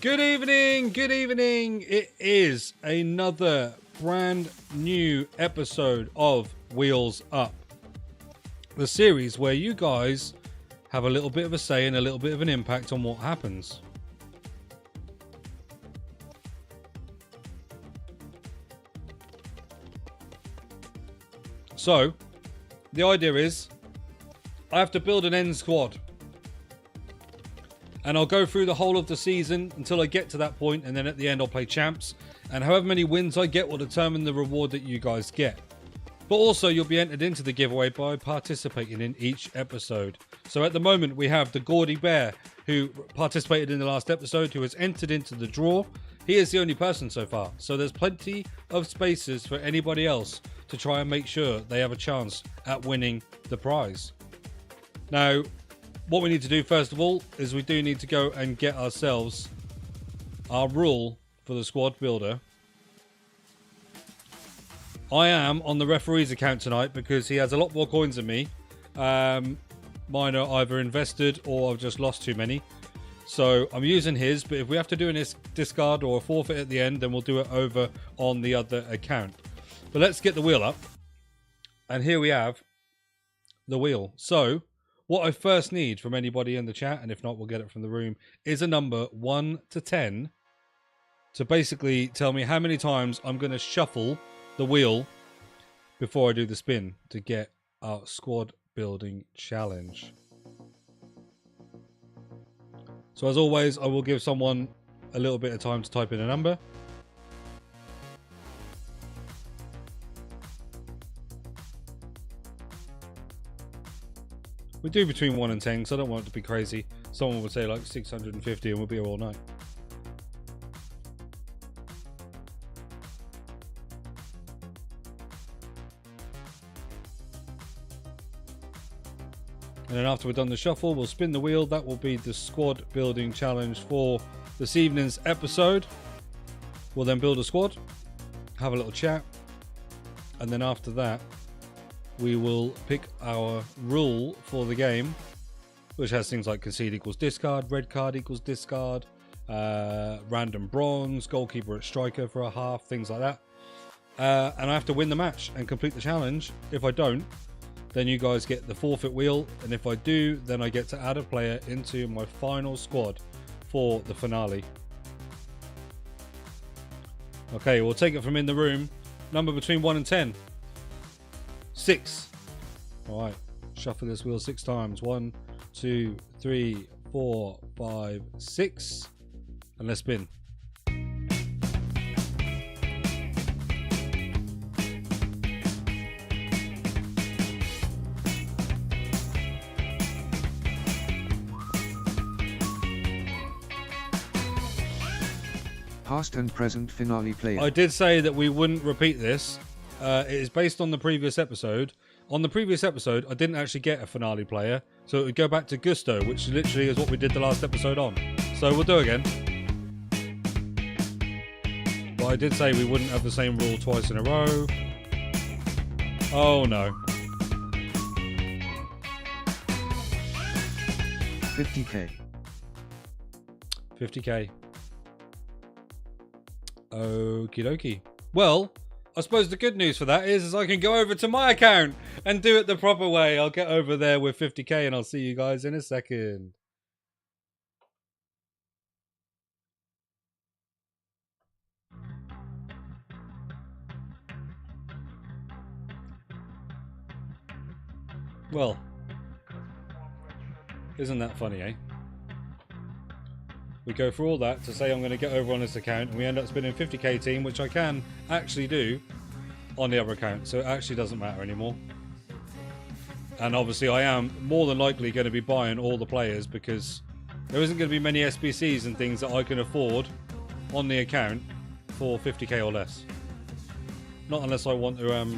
Good evening. It is another brand new episode of Wheels Up, the series where you guys have a little bit of a say and a little bit of an impact on what happens. So, the idea is I have to build an end squad. And I'll go through the whole of the season until I get to that point, and then at the end I'll play champs. And however many wins I get will determine the reward that you guys get. But also you'll be entered into the giveaway by participating in each episode. So at the moment we have the Gaudy Bear, who participated in the last episode, who has entered into the draw. He is the only person so far. So there's plenty of spaces for anybody else to try and make sure they have a chance at winning the prize. Now, what we need to do first of all is we do need to go and get ourselves our rule for the squad builder. I am on the referee's account tonight because he has a lot more coins than me. Mine are either invested or I've just lost too many. So I'm using his, but if we have to do a discard or a forfeit at the end, then we'll do it over on the other account. But let's get the wheel up. And here we have the wheel. So what I first need from anybody in the chat, and if not, we'll get it from the room, is a number 1 to 10 to basically tell me how many times I'm going to shuffle the wheel before I do the spin to get our squad building challenge. So as always, I will give someone a little bit of time to type in a number. We do between 1 and 10, because I don't want it to be crazy. Someone would say like 650 and we'll be here all night. And then after we've done the shuffle, we'll spin the wheel. That will be the squad building challenge for this evening's episode. We'll then build a squad, have a little chat, and then after that, we will pick our rule for the game, which has things like concede equals discard, red card equals discard, random bronze, goalkeeper at striker for a half, things like that. And I have to win the match and complete the challenge. If I don't, then you guys get the forfeit wheel. And if I do, then I get to add a player into my final squad for the finale. Okay, we'll take it from in the room. Number between 1 and 10. 6. All right, shuffle this wheel 6 times. 1, 2, 3, 4, 5, 6, and let's spin. Past and present finale player. I did say that we wouldn't repeat this. It is based on the previous episode. On the previous episode, I didn't actually get a finale player, so it would go back to Gusto, which literally is what we did the last episode on. So we'll do it again. But I did say we wouldn't have the same rule twice in a row. Oh no. 50k. 50k. Okie dokie. Well, I suppose the good news for that is I can go over to my account and do it the proper way. I'll get over there with 50k and I'll see you guys in a second. Well, isn't that funny, eh? We go through all that to say I'm going to get over on this account, and we end up spinning 50k team, which I can actually do on the other account, so it actually doesn't matter anymore. And obviously I am more than likely going to be buying all the players because there isn't going to be many SBCs and things that I can afford on the account for 50k or less. Not unless I want to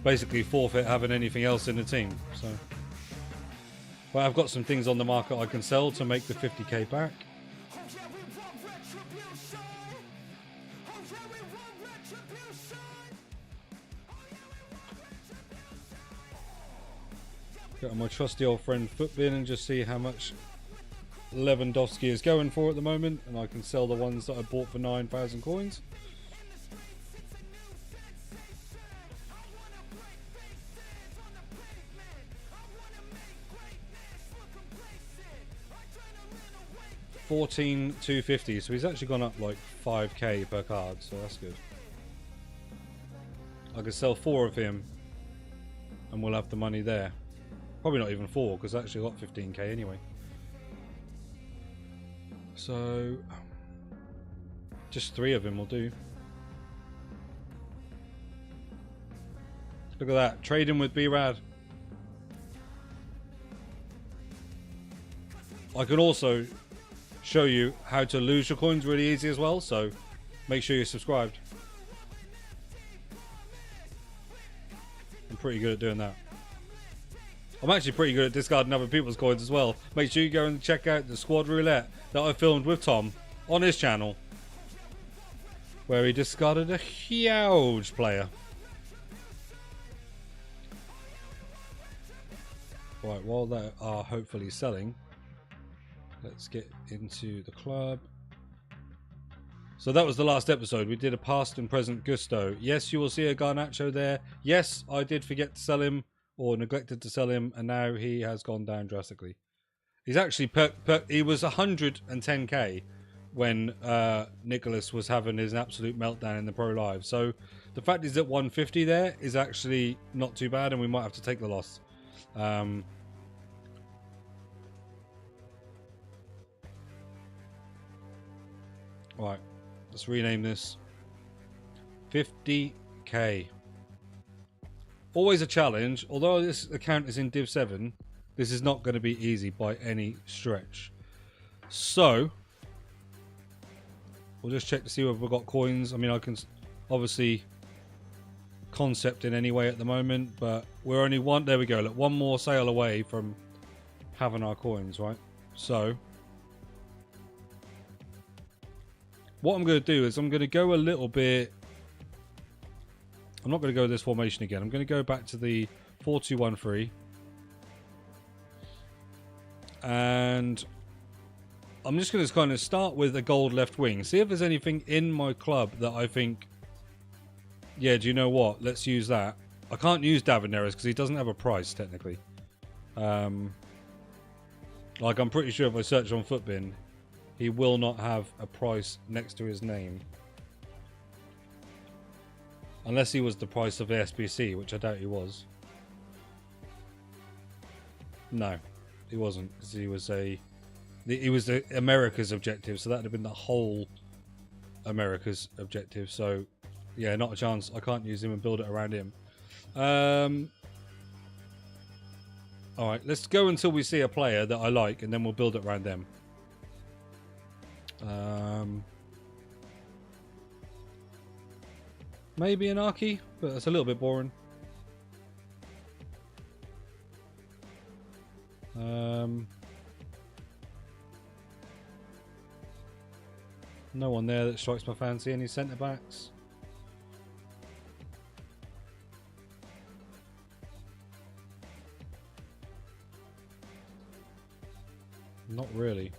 basically forfeit having anything else in the team. So, but I've got some things on the market I can sell to make the 50k back. Go to my trusty old friend Footbin and just see how much Lewandowski is going for at the moment, and I can sell the ones that I bought for 9,000 coins. $14,250, so he's actually gone up like 5k per card, so that's good. I could sell 4 of him and we'll have the money there. Probably not even 4, because I actually got 15k anyway. So just 3 of him will do. Look at that, trading with B-RAD. I can also show you how to lose your coins really easy as well, so make sure you're subscribed. I'm pretty good at doing that. I'm actually pretty good at discarding other people's coins as well. Make sure you go and check out the squad roulette that I filmed with Tom on his channel, where he discarded a huge player. Right, while they are hopefully selling, let's get into the club. So that was the last episode. We did a past and present Gusto. Yes, you will see a Garnacho there. Yes, I did forget to sell him, or neglected to sell him, and now he has gone down drastically. He's actually he was 110k when Nicholas was having his absolute meltdown in the Pro Live. So the fact he's at 150 there is actually not too bad, and we might have to take the loss. Right, let's rename this 50k. Always a challenge. Although this account is in Div 7, this is not going to be easy by any stretch. So we'll just check to see whether we've got coins. I mean, I can obviously concept in any way at the moment, but we're only one. There we go. Look, one more sale away from having our coins, right? So what I'm going to do is I'm going to go a little bit. I'm not going to go with this formation again. I'm going to go back to the 4-2-1-3. And I'm just going to kind of start with a gold left wing. See if there's anything in my club that I think, yeah, do you know what? Let's use that. I can't use Davineris because he doesn't have a price, technically. Like, I'm pretty sure if I search on Footbin, he will not have a price next to his name. Unless he was the price of the SBC, which I doubt he was. No, he wasn't, because he was the America's objective, so that would have been the whole America's objective. So, yeah, not a chance. I can't use him and build it around him. All right, let's go until we see a player that I like, and then we'll build it around them. Maybe an Archie, but that's a little bit boring. No one there that strikes my fancy. Any centre backs? Not really.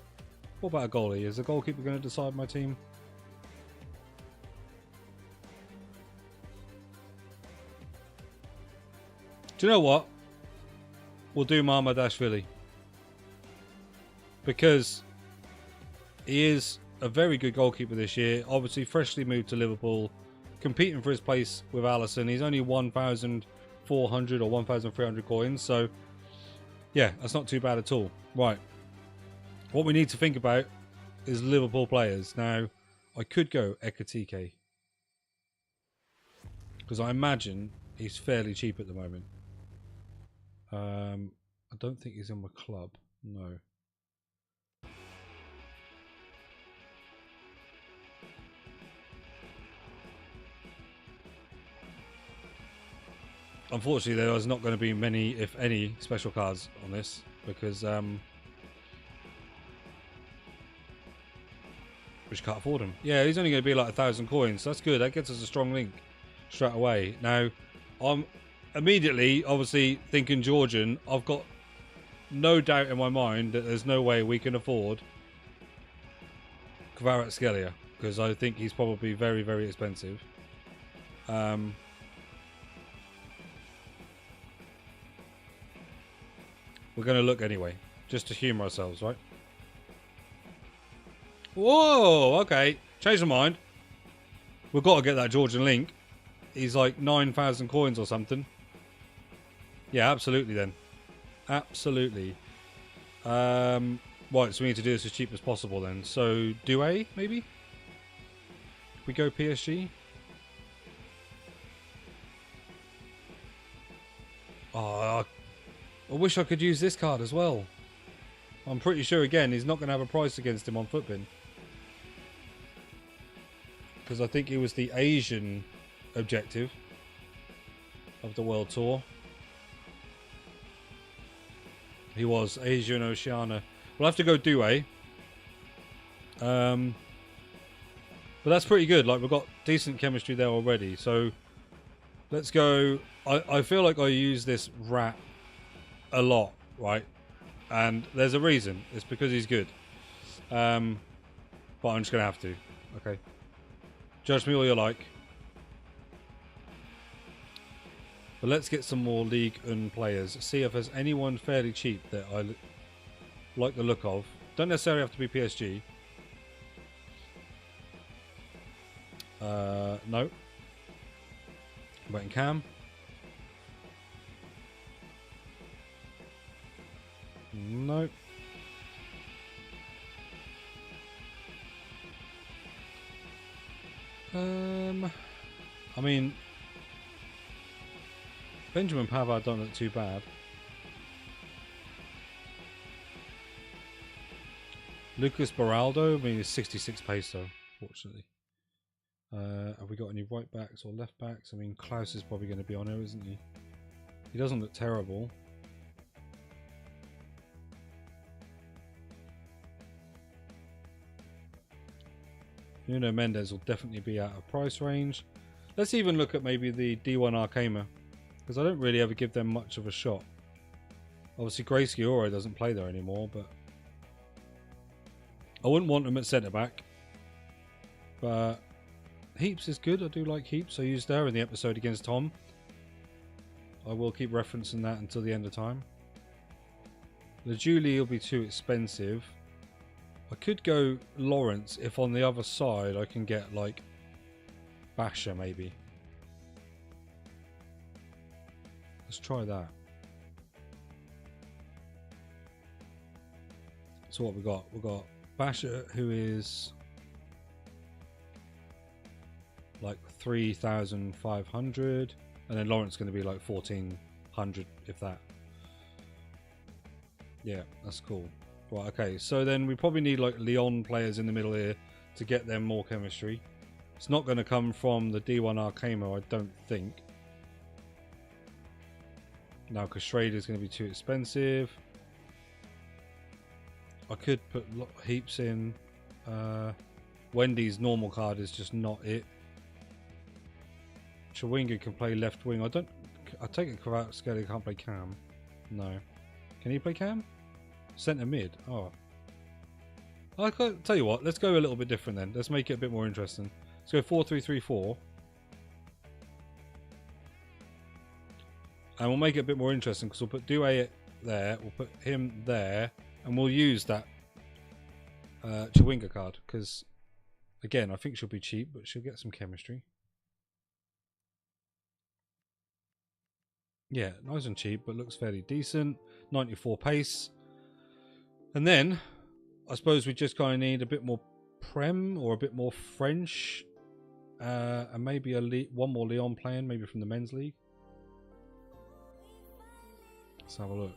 What about a goalie? Is the goalkeeper going to decide my team? Do you know what? We'll do Marmadashvili. Because he is a very good goalkeeper this year. Obviously freshly moved to Liverpool. Competing for his place with Alisson. He's only 1,400 or 1,300 coins. So, yeah, that's not too bad at all. Right. What we need to think about is Liverpool players. Now, I could go Ekatike. Because I imagine he's fairly cheap at the moment. I don't think he's in my club. No. Unfortunately, there is not going to be many, if any, special cards on this. Because we just can't afford him. Yeah, he's only going to be like 1,000 coins. So that's good. That gets us a strong link straight away. Now, I'm immediately, obviously, thinking Georgian. I've got no doubt in my mind that there's no way we can afford Kvaratskhelia, because I think he's probably very, very expensive. We're going to look anyway, just to humour ourselves, right? Whoa, okay. Change my mind. We've got to get that Georgian link. He's like 9,000 coins or something. Yeah, absolutely then. Absolutely. Right, so we need to do this as cheap as possible then. So, Douay, maybe? We go PSG? Oh, I wish I could use this card as well. I'm pretty sure, again, he's not going to have a price against him on Footbin. Because I think he was the Asian objective of the World Tour. He was Asia and Oceania. We'll have to go Douay. But that's pretty good. Like, we've got decent chemistry there already. So let's go. I feel like I use this rat a lot, right? And there's a reason. It's because he's good. But I'm just going to have to. Okay. Judge me all you like. But let's get some more League and players. See if there's anyone fairly cheap that I like the look of. Don't necessarily have to be PSG. No. Waiting Cam. No. I mean, Benjamin Pavard don't look too bad. Lucas Beraldo, I mean, he's 66 pace though, fortunately. Have we got any right backs or left backs? I mean, Klaus is probably going to be on here, isn't he? He doesn't look terrible. Nuno Mendes will definitely be out of price range. Let's even look at maybe the D1 Arkema, because I don't really ever give them much of a shot. Obviously, Grace Giora doesn't play there anymore, but I wouldn't want them at centre back. But Heaps is good. I do like Heaps. I used her in the episode against Tom. I will keep referencing that until the end of time. The Julie will be too expensive. I could go Lawrence if on the other side I can get like Basher maybe. Let's try that. So what we got? We've got Basher, who is like 3,500, and then Lawrence going to be like 1,400 if that. Yeah, that's cool. Right, okay, so then we probably need like Lyon players in the middle here to get them more chemistry. It's not going to come from the D1 Arkema, I don't think. No, because Schrader is going to be too expensive. I could put Heaps in. Wendy's normal card is just not it. Chawinga can play left wing. I take it Kvaratskhelia can't play Cam. No. Can he play Cam? Centre mid. Oh. I'll tell you what, let's go a little bit different then. Let's make it a bit more interesting. Let's go 4-3-3-4. And we'll make it a bit more interesting because we'll put Douay there, we'll put him there, and we'll use that Chawinga card because, again, I think she'll be cheap, but she'll get some chemistry. Yeah, nice and cheap, but looks fairly decent. 94 pace. And then, I suppose we just kind of need a bit more Prem or a bit more French. And maybe one more Lyon playing, maybe from the men's league. Let's have a look.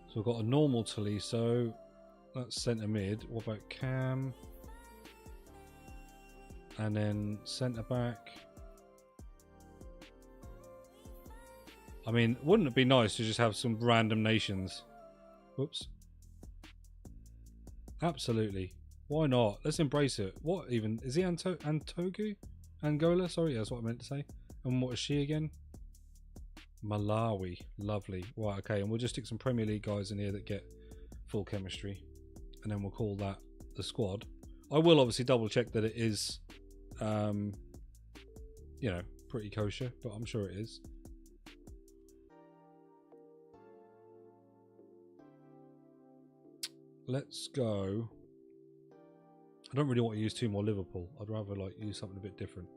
So we've got a normal Taliso. That's centre mid. What about Cam? And then centre back. I mean, wouldn't it be nice to just have some random nations? Whoops. Absolutely. Why not? Let's embrace it. What even? Is he Antogu? Angola, sorry, that's what I meant to say. And what is she again? Malawi. Lovely. Right, okay, and we'll just stick some Premier League guys in here that get full chemistry. And then we'll call that the squad. I will obviously double check that it is, you know, pretty kosher, but I'm sure it is. Let's go. I don't really want to use 2 more Liverpool. I'd rather like use something a bit different.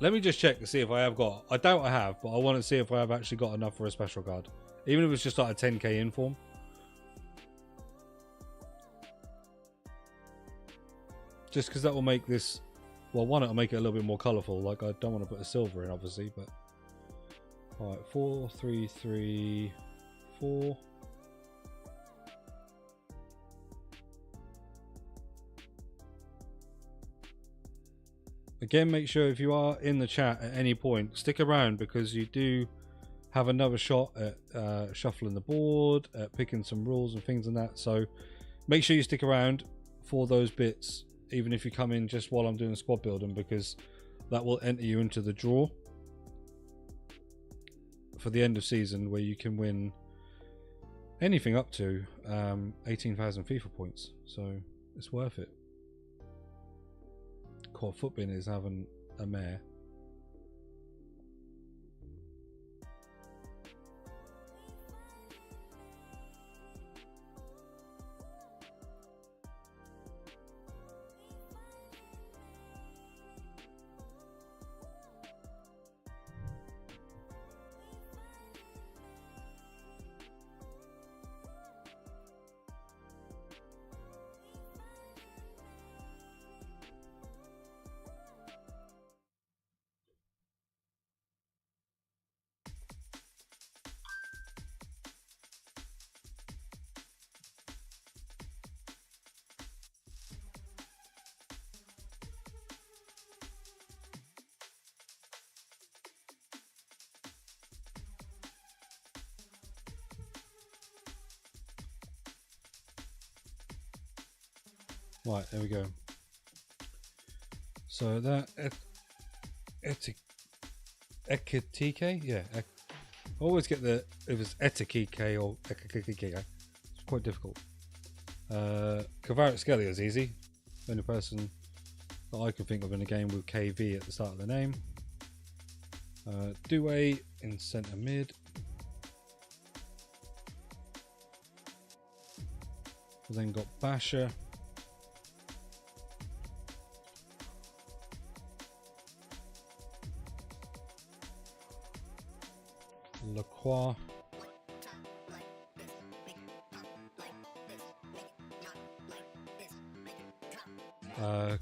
Let me just check to see if I have got. I doubt I have, but I want to see if I have actually got enough for a special card. Even if it's just like a 10k inform. Just because that will make this. Well, one, it'll make it a little bit more colourful. Like, I don't want to put a silver in, obviously, but. Alright, 4, 3, 3, 4. Again, make sure if you are in the chat at any point, stick around because you do have another shot at shuffling the board, at picking some rules and things and that. So make sure you stick around for those bits, even if you come in just while I'm doing squad building, because that will enter you into the draw for the end of season where you can win anything up to 18,000 FIFA points. So it's worth it. Core Footbin is having a mare. Right, there we go. So that Ekitike, yeah. I always get the if it's Etikike or Ekikike. It's quite difficult. Kvaratskhelia is easy. The only person that I can think of in a game with KV at the start of the name. Doué in centre mid. We've then got Basher. Lacroix.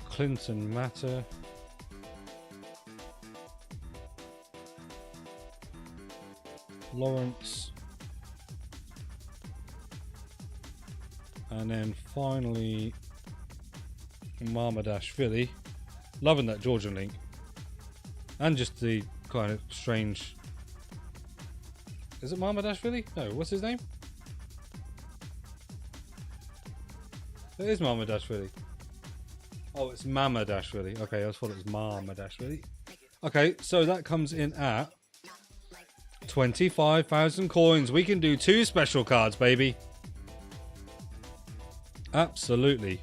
Clinton Matter. Lawrence. And then finally Marmadashvili. Loving that Georgian link. And just the kind of strange. Is it Marmadashvili? No, what's his name? It is Marmadashvili. Oh, it's Mamadashvili. Okay, I thought it was Marmadashvili. Okay, so that comes in at 25,000 coins. We can do 2 special cards, baby. Absolutely.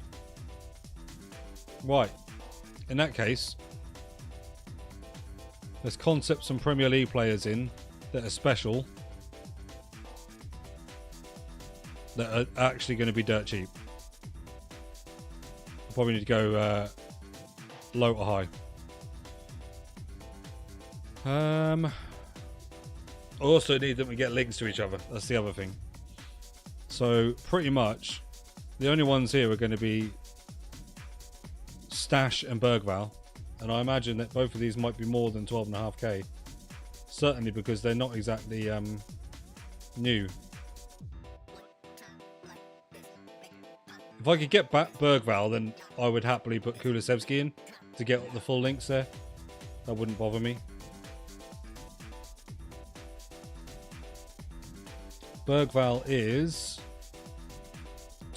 Right. In that case, let's concept some Premier League players in that are special. That are actually going to be dirt cheap. I probably need to go low or high. I also need them to get links to each other. That's the other thing. So pretty much the only ones here are going to be Stash and Bergval, and I imagine that both of these might be more than 12.5k. Certainly because they're not exactly new. If I could get back Bergval, then I would happily put Kulusevski in to get the full links there. That wouldn't bother me. Bergval is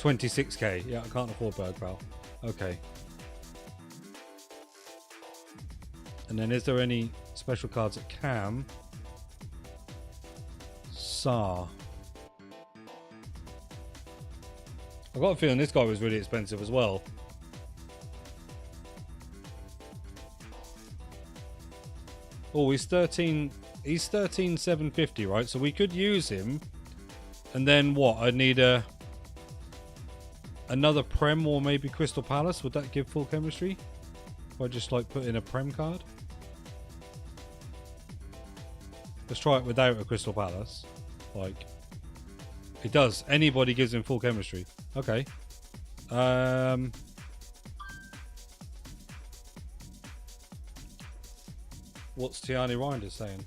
26k. Yeah, I can't afford Bird Pal. Okay. And then is there any special cards at Cam? Sar. I've got a feeling this guy was really expensive as well. Oh, he's 13,750, right? So we could use him. And then what? I'd need another Prem or maybe Crystal Palace. Would that give full chemistry? If I just like put in a Prem card? Let's try it without a Crystal Palace. Like, it does. Anybody gives him full chemistry. Okay. What's Tiani Reinders saying?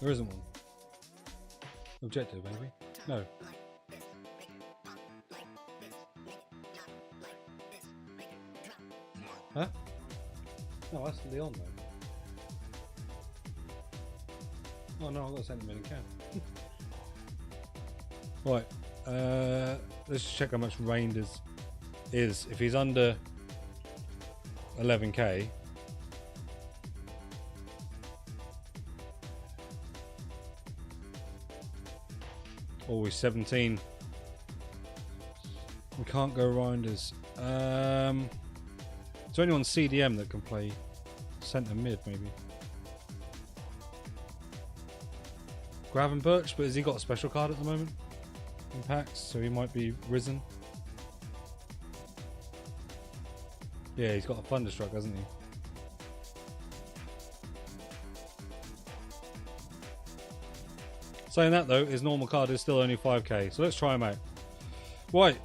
There isn't one. Objective, maybe? No. Huh? No, that's Leon though. Oh no, I've got to send him in a can. Right. Let's just check how much Reinders is. If he's under 11k. Oh, he's 17. We can't go Reinders. Is there anyone CDM that can play centre mid, maybe? Gravenberch, but has he got a special card at the moment? In packs, so he might be risen. Yeah, he's got a Thunderstruck, hasn't he? Saying that though, his normal card is still only 5k, so let's try him out. Right,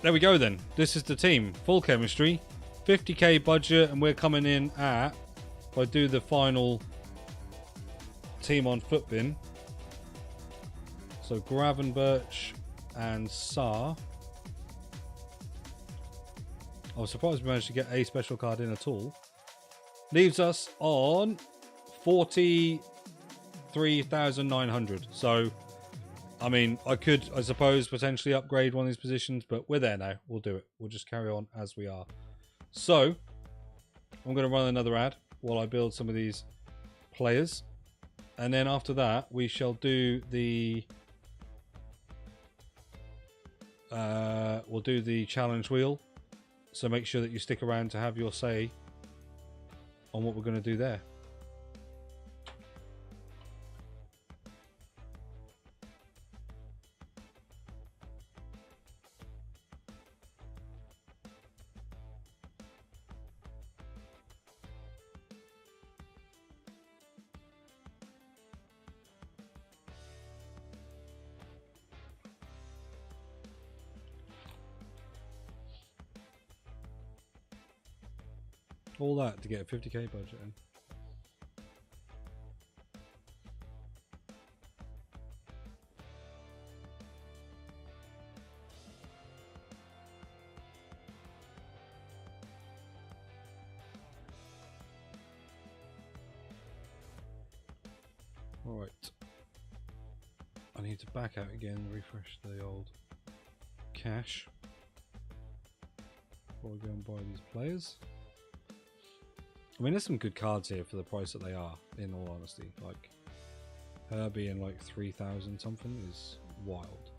there we go then. This is the team. Full chemistry, 50k budget, and we're coming in at, if I do the final team on Footbin, so Gravenberch and Sar. I was surprised we managed to get a special card in at all. Leaves us on 43,900. So, I mean, I could, I suppose, potentially upgrade one of these positions, but we're there now. We'll do it. We'll just carry on as we are. So, I'm going to run another ad while I build some of these players. And then after that, we shall do the... we'll do the challenge wheel. So make sure that you stick around to have your say on what we're going to do there. All that to get a 50k budget in. Alright. I need to back out again, refresh the old cache before we go and buy these players. I mean, there's some good cards here for the price that they are, in all honesty. Like, her being like 3,000 something is wild.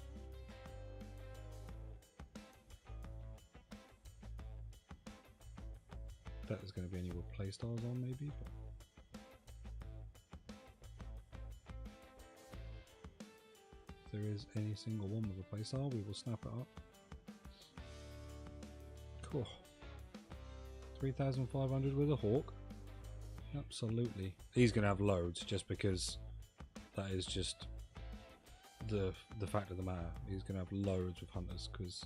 Bet there's going to be any with playstyles on, maybe. But if there is any single one with a playstyle, we will snap it up. Cool. 3,500 with a Hawk. Absolutely. He's going to have loads just because that is just the fact of the matter. He's going to have loads with Hunters because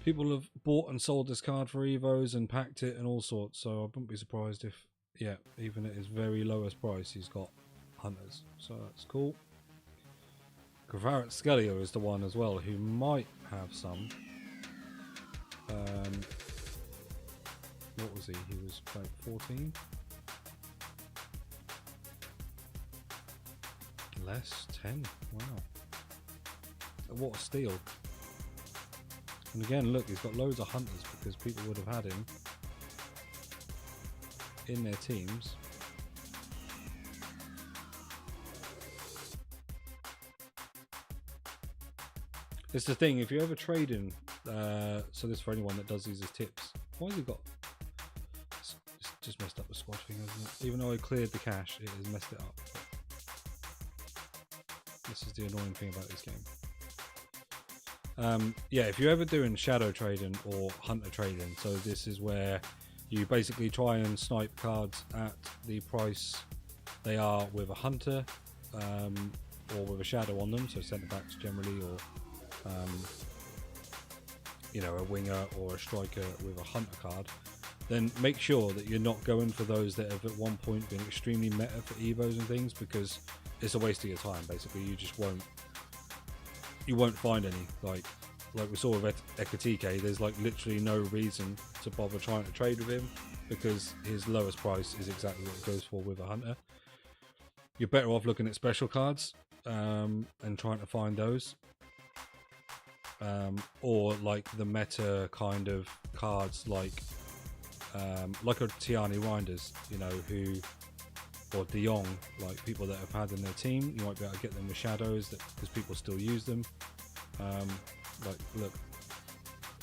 people have bought and sold this card for Evos and packed it and all sorts. So I wouldn't be surprised if, yeah, even at his very lowest price, he's got Hunters. So that's cool. Scalia is the one as well who might have some. What was he? He was like 14. Less 10. Wow. What a steal. And again, look, he's got loads of hunters because people would have had him in their teams. It's the thing, if you ever trade in, so this for anyone that does these as tips. Why has he got... It's just messed up the squad thing, isn't it? Even though I cleared the cache, it has messed it up. This is the annoying thing about this game. Yeah, if you're ever doing shadow trading or hunter trading, so this is where you basically try and snipe cards at the price they are with a hunter, or with a shadow on them, so centre backs generally, or you know, a winger or a striker with a hunter card, then make sure that you're not going for those that have at one point been extremely meta for evos and things, because it's a waste of your time. Basically, you won't find any. Like we saw with Ekatike, there's like literally no reason to bother trying to trade with him because his lowest price is exactly what it goes for with a hunter. You're better off looking at special cards and trying to find those. Or like the meta kind of cards like a Tiani Reinders, you know, or De Jong, like people that have had in their team, you might be able to get them with shadows because people still use them. Like, look,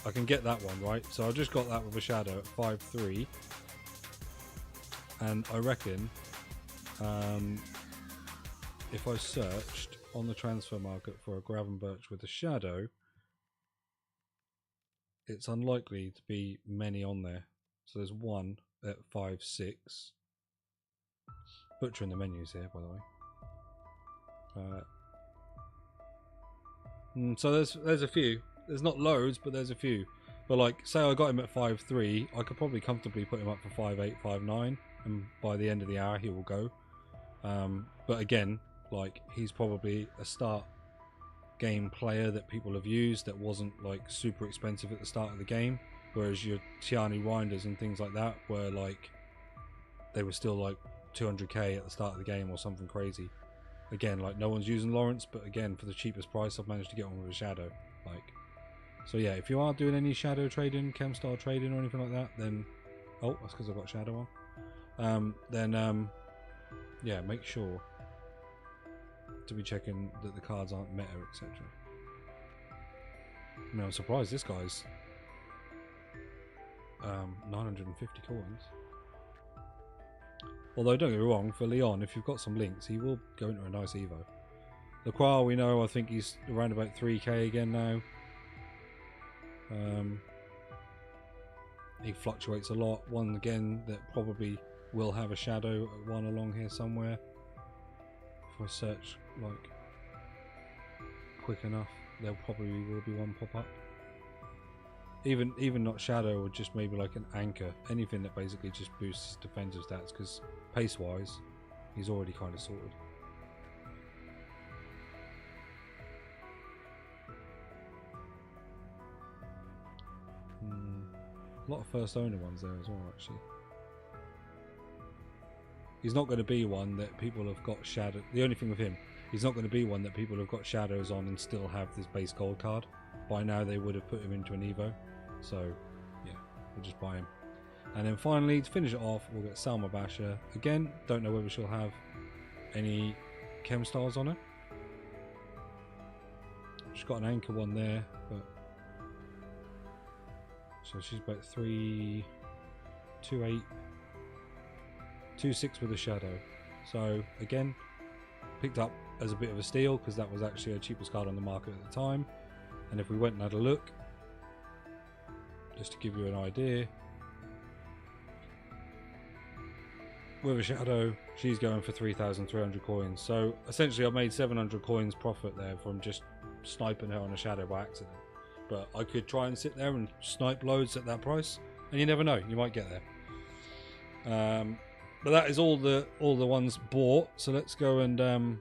I can get that one, right? So I just got that with a shadow at 5.3, and I reckon if I searched on the transfer market for a Gravenberch with a shadow, it's unlikely to be many on there. So there's one at 5.6. Butchering the menus here, by the way. So there's a few. There's not loads, but there's a few. But like, say I got him at 5.3, I could probably comfortably put him up for 5.8, 5.9, and by the end of the hour he will go. But again, like, he's probably a start game player that people have used that wasn't like super expensive at the start of the game, whereas your Tiani Reinders and things like that were like, they were still like 200k at the start of the game or something crazy. Again, like, no one's using Lawrence, but again, for the cheapest price I've managed to get one with a shadow. Like, so yeah, if you are doing any shadow trading, chem style trading or anything like that, then that's because I've got shadow on. Yeah, make sure to be checking that the cards aren't meta, etc. I mean, I'm surprised this guy's 950 coins. Although, don't get me wrong, for Leon, if you've got some links, he will go into a nice Evo. Lacroix, we know, I think he's around about 3k again now. He fluctuates a lot. One, again, that probably will have a shadow, one along here somewhere. If I search, like, quick enough, there probably will be one pop up. Even not shadow, or just maybe like an anchor, anything that basically just boosts defensive stats, because pace wise he's already kind of sorted. A lot of first owner ones there as well, actually. He's not going to be one that people have got shadow. The only thing with him, he's not going to be one that people have got shadows on and still have this base gold card. By now they would have put him into an Evo. So, yeah, we'll just buy him. And then finally, to finish it off, we'll get Salma Basha. Again, don't know whether she'll have any chem styles on her. She's got an anchor one there, but so she's about 3.28, 2.6 with a shadow. So again, picked up as a bit of a steal because that was actually her cheapest card on the market at the time. And if we went and had a look, just to give you an idea, with a shadow, she's going for 3,300 coins. So essentially, I made 700 coins profit there from just sniping her on a shadow by accident. But I could try and sit there and snipe loads at that price, and you never know, you might get there. But that is all the ones bought. So let's go and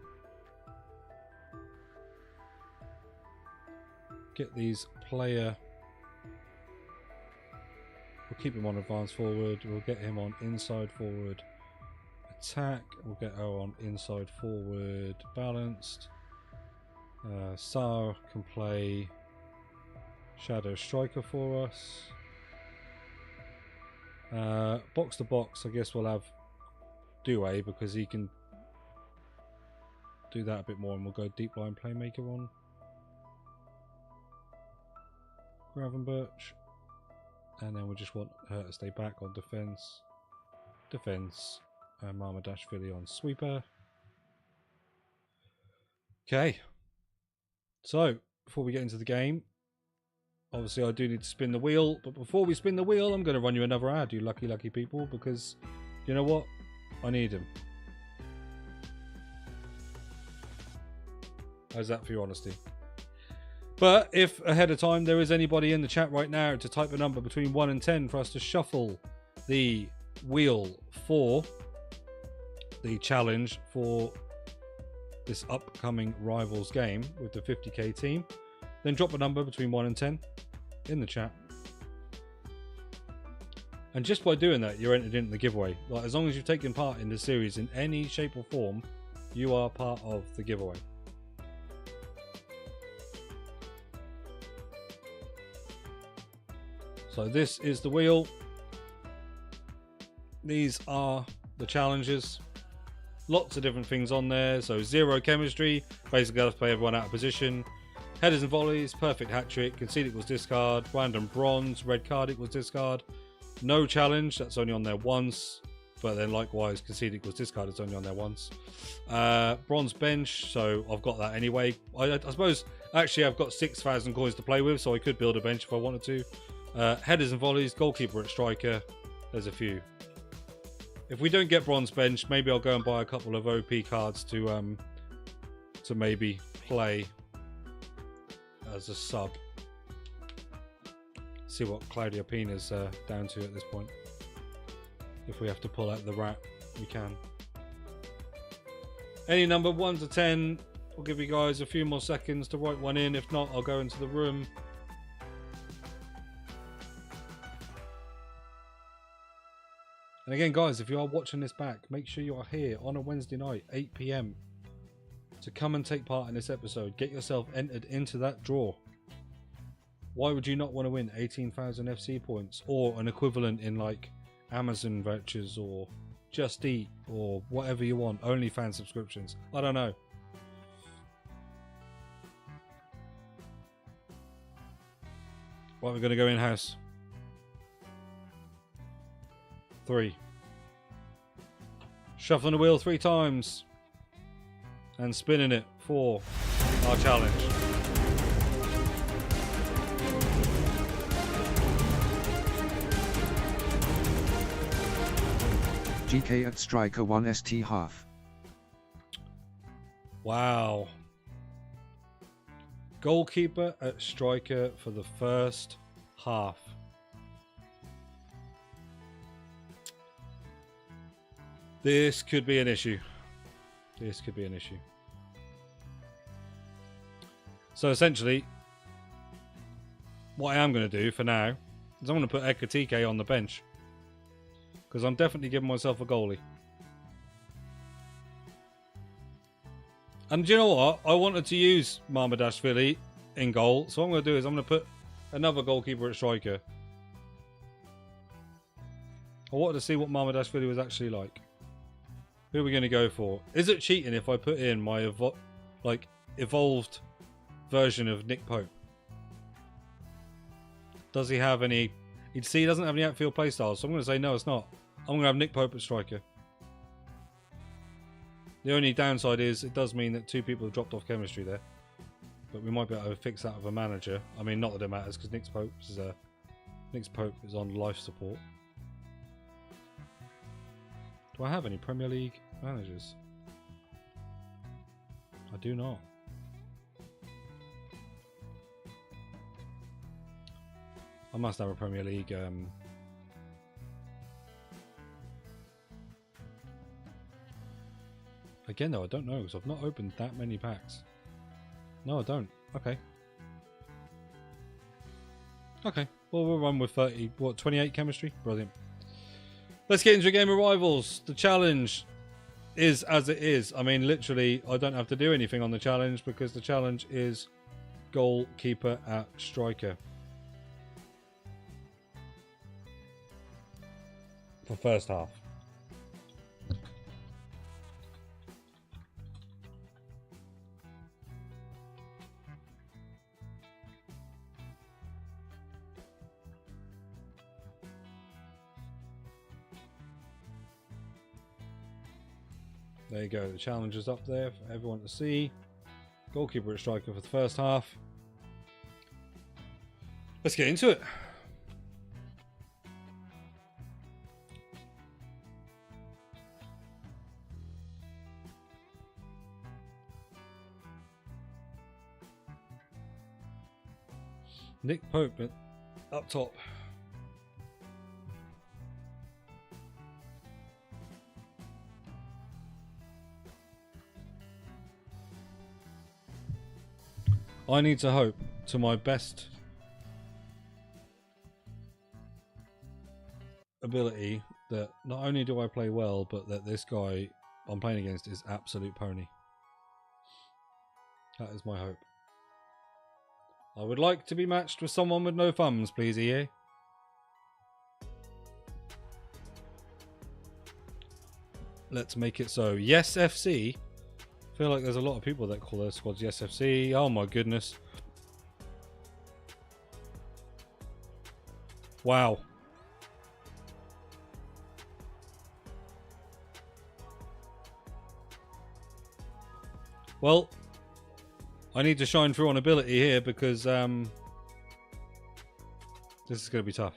get these player. We'll keep him on advance forward. We'll get him on inside forward attack. We'll get her on inside forward balanced. Sar can play shadow striker for us. Box to box, I guess we'll have Due because he can do that a bit more, and we'll go deep line playmaker on Gravenberch, and then we just want her to stay back on defense, and Marmadashvili on sweeper. Okay, so before we get into the game, obviously I do need to spin the wheel, but before we spin the wheel, I'm going to run you another ad, you lucky people, because you know what? I need him. How's that for your honesty? But if ahead of time there is anybody in the chat right now to type a number between 1 and 10 for us to shuffle the wheel for the challenge for this upcoming Rivals game with the 50k team, then drop a number between 1 and 10 in the chat. And just by doing that, you're entered into the giveaway. Like, as long as you've taken part in the series in any shape or form, you are part of the giveaway. So this is the wheel. These are the challenges. Lots of different things on there. So 0 chemistry, basically got to play everyone out of position. Headers and volleys, perfect hat trick, concede equals discard, random bronze, red card equals discard. No challenge, that's only on there once. But then likewise, concede equals discard, it's only on there once. Bronze bench, so I've got that anyway. I suppose, actually I've got 6,000 coins to play with, so I could build a bench if I wanted to. Headers and volleys, goalkeeper at striker, there's a few. If we don't get bronze bench, maybe I'll go and buy a couple of OP cards to maybe play as a sub. See what Claudia Pina's down to at this point. If we have to pull out the rat, we can. Any number 1 to 10, I'll give you guys a few more seconds to write one in. If not, I'll go into the room. And again, guys, if you are watching this back, make sure you are here on a Wednesday night, 8 PM, to come and take part in this episode. Get yourself entered into that draw. Why would you not want to win 18,000 FC points or an equivalent in like Amazon vouchers or Just Eat or whatever you want, OnlyFans subscriptions? I don't know. Right, we're going to go in-house. 3. Shuffling the wheel 3 times. And spinning it for our challenge. GK at striker 1 ST half. Wow. Goalkeeper at striker for the first half. This could be an issue. This could be an issue. So essentially, what I am going to do for now is I'm going to put Ekatike on the bench. Because I'm definitely giving myself a goalie. And do you know what? I wanted to use Marmadashvili in goal. So what I'm going to do is I'm going to put another goalkeeper at striker. I wanted to see what Marmadashvili was actually like. Who are we going to go for? Is it cheating if I put in my evolved version of Nick Pope? Does he have any... You'd see he doesn't have any outfield playstyles, so I'm going to say no, it's not. I'm going to have Nick Pope at striker. The only downside is it does mean that 2 people have dropped off chemistry there. But we might be able to fix that with a manager. I mean, not that it matters because Nick Pope is on life support. Do I have any Premier League managers? I do not. I must have a Premier League. Again, though, I don't know because I've not opened that many packs. No, I don't. Okay. Okay, well, we'll run with 28 chemistry. Brilliant. Let's get into a game of rivals. The challenge is as it is. I mean, literally, I don't have to do anything on the challenge because the challenge is goalkeeper at striker. For first half. There you go, the challenge is up there for everyone to see. Goalkeeper at striker for the first half. Let's get into it. Nick Pope up top. I need to hope to my best ability that not only do I play well, but that this guy I'm playing against is absolute pony. That is my hope. I would like to be matched with someone with no thumbs, please, EA. Let's make it so. Yes, FC. I feel like there's a lot of people that call their squads Yes FC. Oh my goodness. Wow. Well, I need to shine through on ability here because this is going to be tough.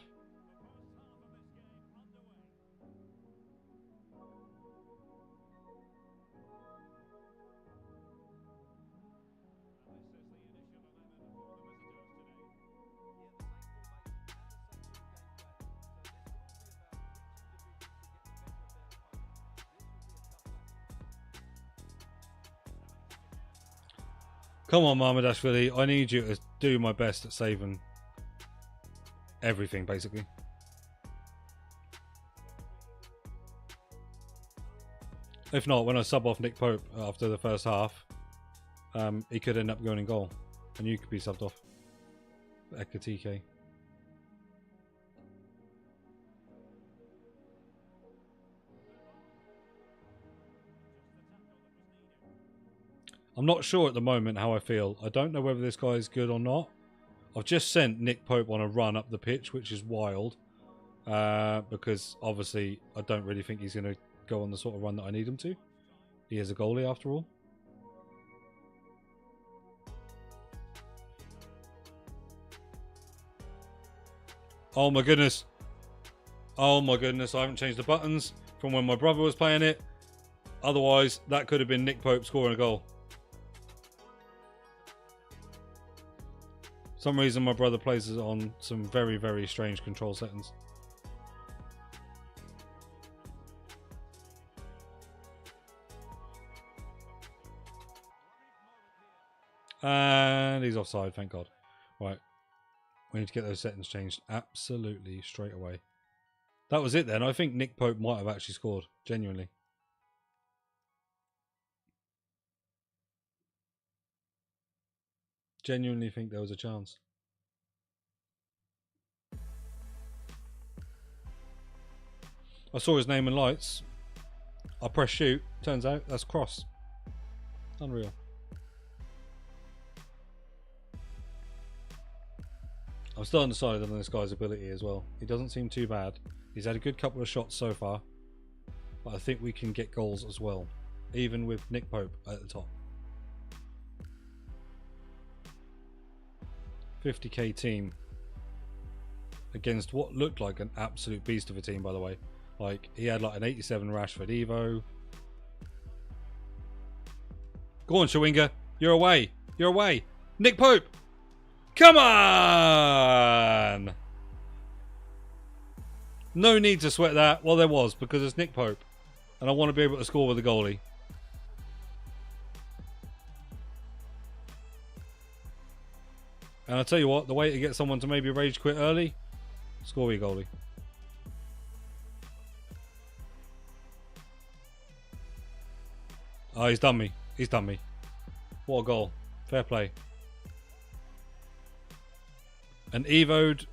Come on, Marmadashvili. I need you to do my best at saving everything, basically. If not, when I sub off Nick Pope after the first half, he could end up going in goal. And you could be subbed off. Ekatike. I'm not sure at the moment how I feel. I don't know whether this guy is good or not. I've just sent Nick Pope on a run up the pitch, which is wild. Because obviously I don't really think he's going to go on the sort of run that I need him to. He is a goalie after all. Oh my goodness. Oh my goodness, I haven't changed the buttons from when my brother was playing it. Otherwise, that could have been Nick Pope scoring a goal. For some reason my brother plays it on some very, very strange control settings. And he's offside, thank God. Right. We need to get those settings changed absolutely straight away. That was it then. I think Nick Pope might have actually scored. Genuinely. Genuinely think there was a chance. I saw his name in lights. I press shoot. Turns out that's cross. Unreal. I'm still undecided on this guy's ability as well. He doesn't seem too bad. He's had a good couple of shots so far. But I think we can get goals as well. Even with Nick Pope at the top. 50k team. Against what looked like an absolute beast of a team, by the way. Like, he had like an 87 Rashford Evo. Go on, Shawinga. You're away. You're away. Nick Pope. Come on! No need to sweat that. Well, there was, because it's Nick Pope. And I want to be able to score with a goalie. And I'll tell you what, the way to get someone to maybe rage quit early, score your goalie. Oh, he's done me. He's done me. What a goal. Fair play. And Evo'd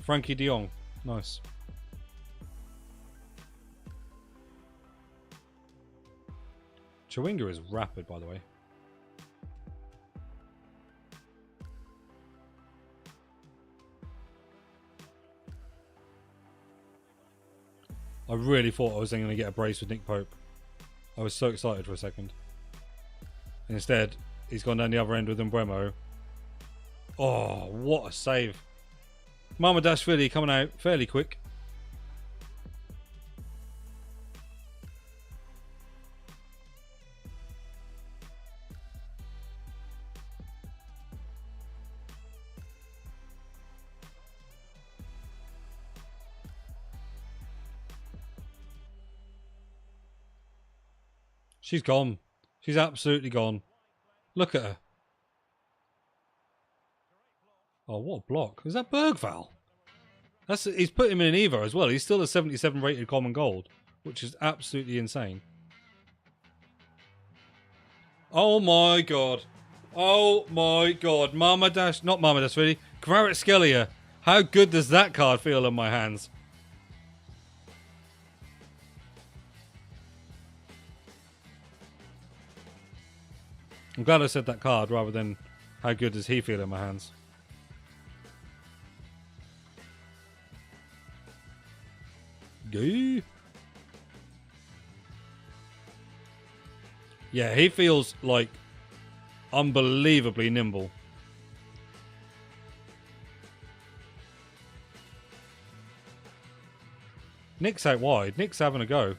Frankie de Jong. Nice. Chewinga is rapid, by the way. I really thought I was then going to get a brace with Nick Pope. I was so excited for a second. And instead, he's gone down the other end with Mbeumo. Oh, what a save. Mamadashvili coming out fairly quick. She's gone. She's absolutely gone. Look at her. Oh, what a block. Is that Bergval? He's put him in an Evo as well. He's still a 77 rated common gold, which is absolutely insane. Oh my god. Oh my god. Not Marmadash really. Kvaratskhelia. How good does that card feel in my hands? I'm glad I said that card rather than how good does he feel in my hands. Gay. Yeah, he feels like unbelievably nimble. Nick's out wide. Nick's having a go.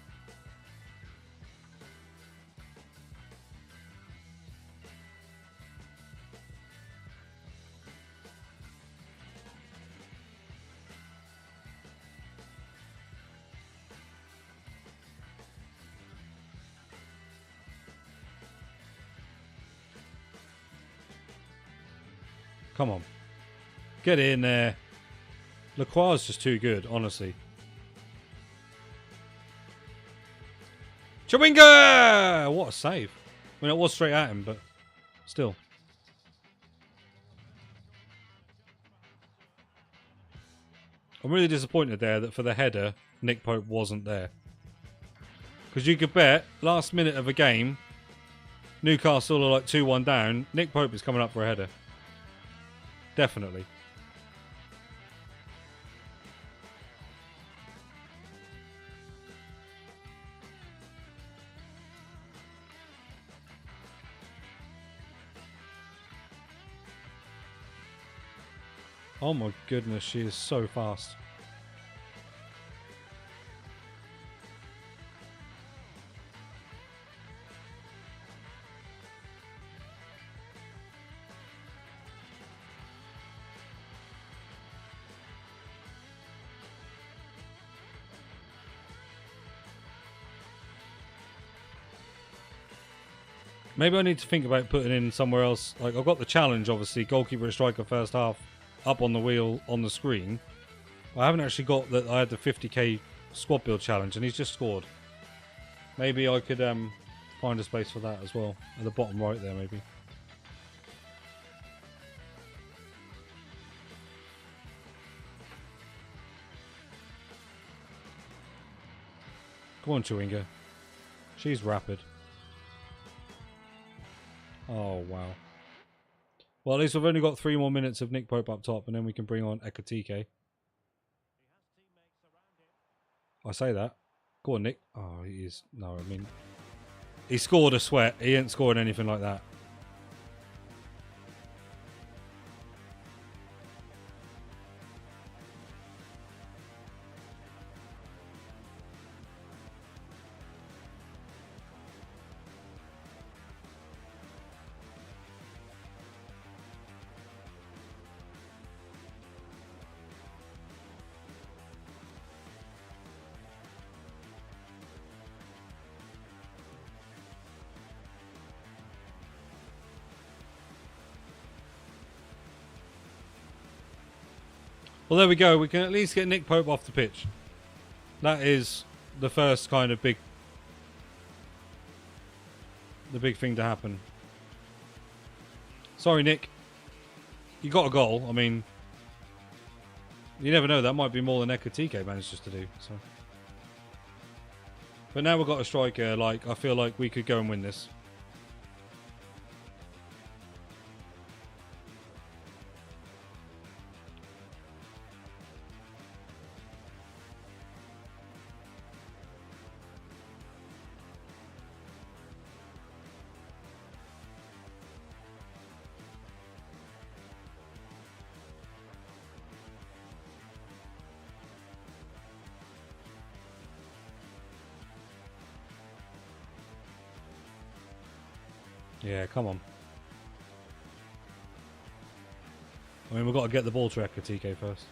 Come on. Get in there. Lacroix is just too good, honestly. Chewinga! What a save. I mean, it was straight at him, but still. I'm really disappointed there that for the header, Nick Pope wasn't there. Because you could bet, last minute of a game, Newcastle are like 2-1 down, Nick Pope is coming up for a header. Definitely. Oh my goodness, she is so fast. Maybe I need to think about putting in somewhere else. Like, I've got the challenge, obviously, goalkeeper and striker first half, up on the wheel on the screen. I haven't actually got that. I had the 50k squad build challenge, and he's just scored. Maybe I could find a space for that as well, at the bottom right there, maybe. Come on, Chewinga. She's rapid. Oh, wow. Well, at least we've only got 3 more minutes of Nick Pope up top, and then we can bring on Ekatike. I say that. Go on, Nick. Oh, he is... No, I mean... He scored a sweat. He ain't scoring anything like that. Well, there we go. We can at least get Nick Pope off the pitch. That is the first kind of big thing to happen. Sorry, Nick. You got a goal. I mean, you never know. That might be more than Ekatike managed to do. So, but now we've got a striker. Like, I feel like we could go and win this. Yeah, come on. I mean, we've got to get the ball to Ekatike first.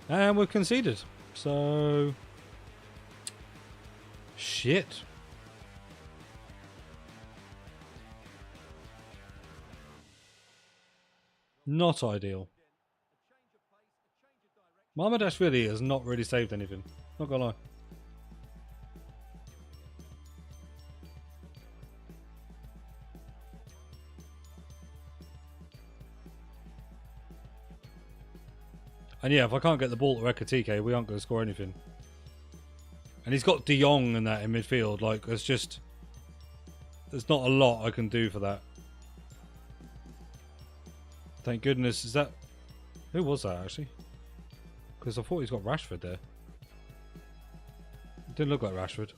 And we've conceded. So... Shit. Not ideal. Mamardashvili has not really saved anything. Not gonna lie. And yeah, if I can't get the ball to Ekatike, we aren't going to score anything. And he's got De Jong and that in midfield. Like, there's not a lot I can do for that. Thank goodness. Is that... Who was that, actually? Because I thought he's got Rashford there. It didn't look like Rashford.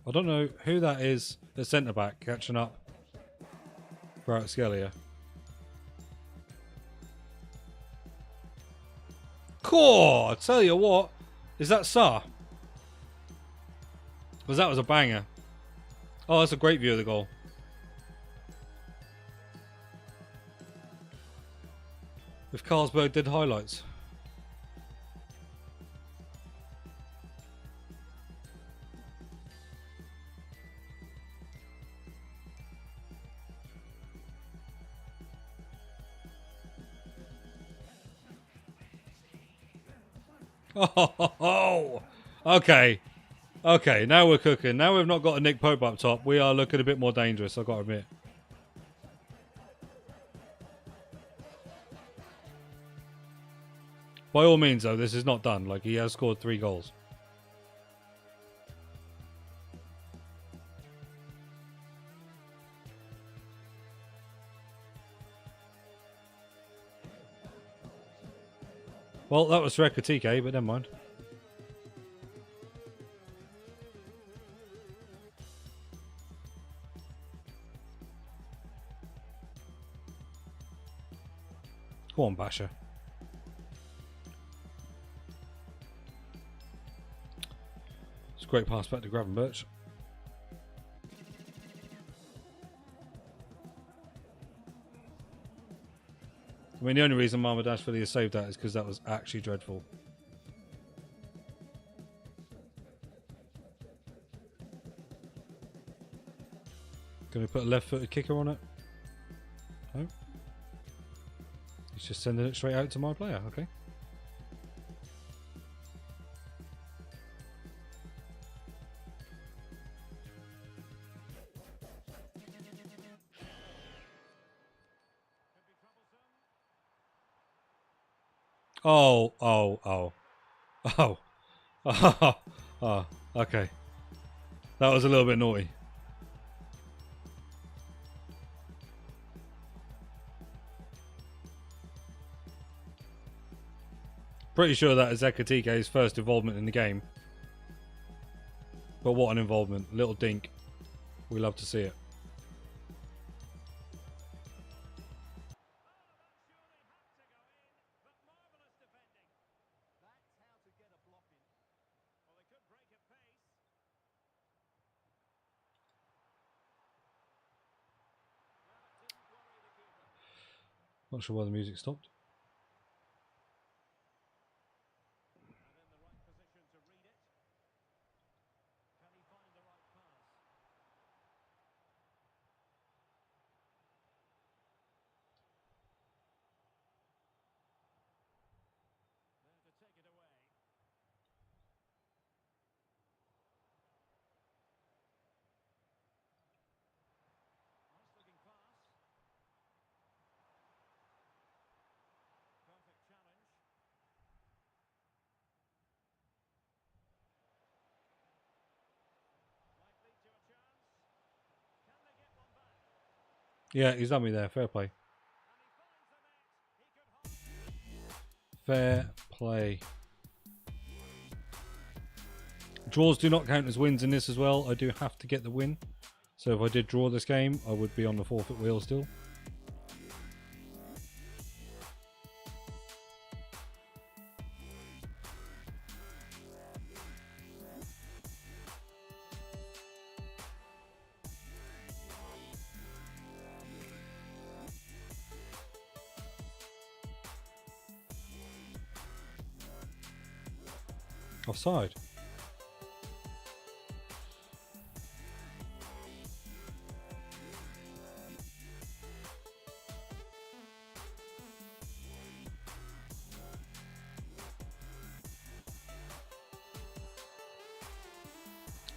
I don't know who that is, the centre-back, catching up for Scalia. Cool! I tell you what. Is that Sa? Because that was a banger. Oh, that's a great view of the goal. If Carlsberg did highlights. Oh, okay. Okay, now we're cooking. Now we've not got a Nick Pope up top. We are looking a bit more dangerous, I've got to admit. By all means, though, this is not done. Like, he has scored 3 goals. Well, that was Rekatike, but never mind. Go on, Basher. It's a great pass back to Gravenberch. I mean, the only reason Mamardashvili has saved that is because that was actually dreadful. Going to put a left-footed kicker on it? No. He's just sending it straight out to my player. Okay. Oh, oh, oh. Oh. Oh, oh, okay. That was a little bit naughty. Pretty sure that is Ekatike's first involvement in the game. But what an involvement. Little dink. We love to see it. Not sure why the music stopped. Yeah, he's done me there. Fair play. Fair play. Draws do not count as wins in this as well. I do have to get the win. So if I did draw this game, I would be on the forfeit wheel still. Offside.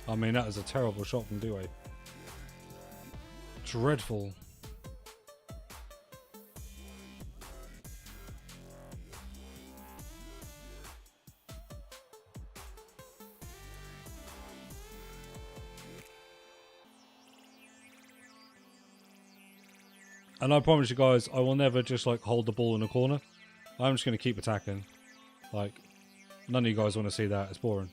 I mean, that was a terrible shot from Dewey. Dreadful. And I promise you guys, I will never just like hold the ball in a corner. I'm just going to keep attacking. Like, none of you guys want to see that. It's boring.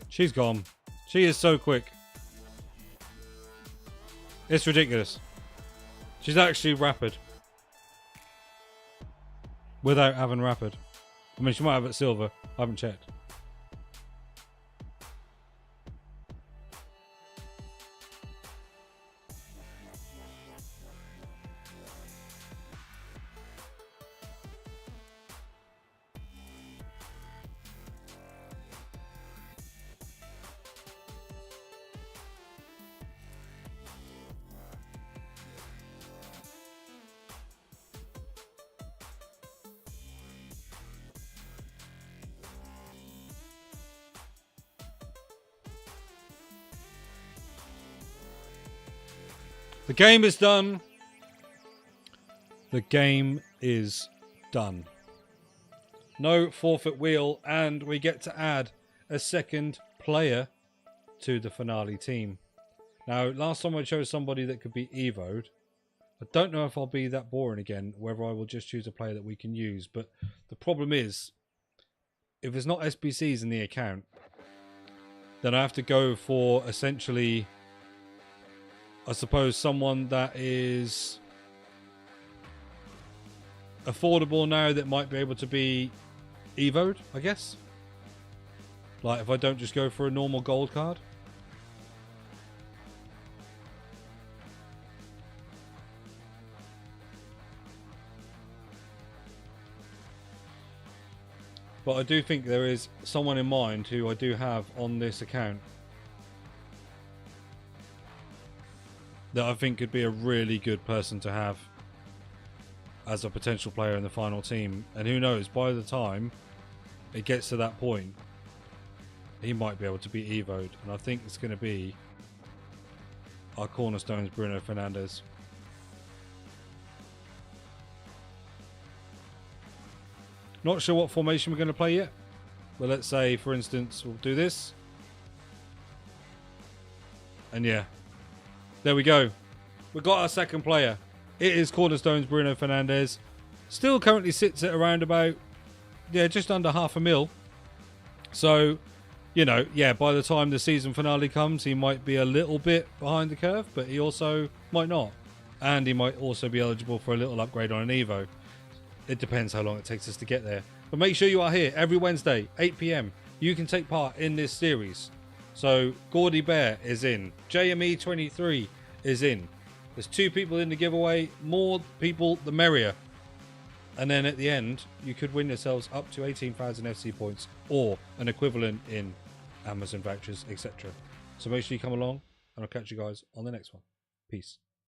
She's gone. She is so quick. It's ridiculous. She's actually rapid. Without having rapid. I mean, she might have it silver. I haven't checked. The game is done. The game is done. No forfeit wheel, and we get to add a second player to the finale team. Now, last time I chose somebody that could be evoed. I don't know if I'll be that boring again, whether I will just choose a player that we can use. But the problem is, if there's not SBCs in the account, then I have to go for essentially, I suppose, someone that is affordable now that might be able to be evoed, I guess. Like if I don't just go for a normal gold card. But I do think there is someone in mind who I do have on this account that I think could be a really good person to have as a potential player in the final team. And who knows, by the time it gets to that point, he might be able to be evoed. And I think it's going to be our cornerstones, Bruno Fernandes. Not sure what formation we're going to play yet. But let's say, for instance, we'll do this. And yeah. There we go. We've got our second player. It is cornerstones Bruno Fernandes. Still currently sits at around about, just under £500,000. So you know, yeah, by the time the season finale comes, he might be a little bit behind the curve, but he also might not. And he might also be eligible for a little upgrade on an Evo. It depends how long it takes us to get there. But make sure you are here every Wednesday, 8 p.m. You can take part in this series. So, Gordy Bear is in. JME23 is in. There's 2 people in the giveaway. More people, the merrier. And then at the end, you could win yourselves up to 18,000 FC points or an equivalent in Amazon vouchers, etc. So make sure you come along, and I'll catch you guys on the next one. Peace.